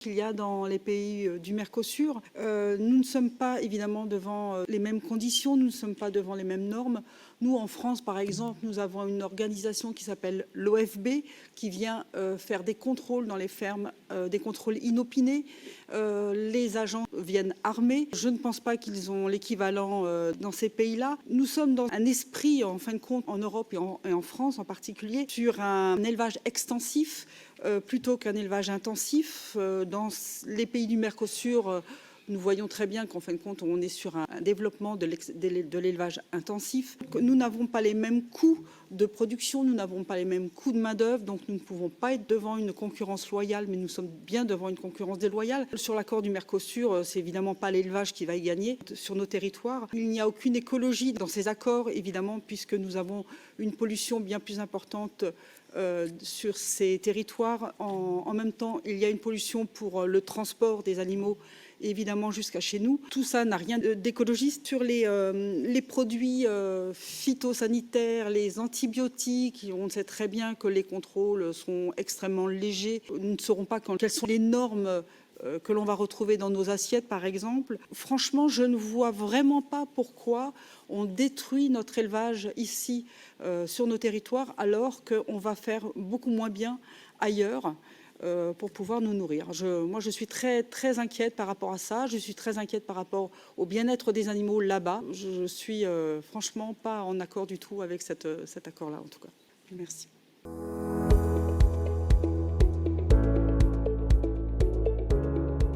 qu'il y a dans les pays du Mercosur. Nous ne sommes pas évidemment devant les mêmes conditions, nous ne sommes pas devant les mêmes normes. Nous, en France, par exemple, nous avons une organisation qui s'appelle l'OFB, qui vient faire des contrôles dans les fermes, des contrôles inopinés. Les agents viennent armés. Je ne pense pas qu'ils ont l'équivalent dans ces pays-là. Nous sommes dans un esprit, en fin de compte, en Europe et en France en particulier, sur un élevage extensif, plutôt qu'un élevage intensif. Dans les pays du Mercosur, nous voyons très bien qu'en fin de compte, on est sur un développement de l'élevage intensif. Nous n'avons pas les mêmes coûts de production, nous n'avons pas les mêmes coûts de main-d'œuvre, donc nous ne pouvons pas être devant une concurrence loyale, mais nous sommes bien devant une concurrence déloyale. Sur l'accord du Mercosur, c'est évidemment pas l'élevage qui va y gagner sur nos territoires. Il n'y a aucune écologie dans ces accords, évidemment, puisque nous avons une pollution bien plus importante sur ces territoires. En même temps, il y a une pollution pour le transport des animaux, évidemment jusqu'à chez nous. Tout ça n'a rien d'écologiste. Sur les produits phytosanitaires, les antibiotiques, on sait très bien que les contrôles sont extrêmement légers. Nous ne saurons pas quelles sont les normes que l'on va retrouver dans nos assiettes, par exemple. Franchement, je ne vois vraiment pas pourquoi on détruit notre élevage ici sur nos territoires, alors qu'on va faire beaucoup moins bien ailleurs pour pouvoir nous nourrir. Moi, je suis très, très inquiète par rapport à ça. Je suis très inquiète par rapport au bien-être des animaux là-bas. Je suis franchement pas en accord du tout avec cet accord-là, en tout cas. Merci.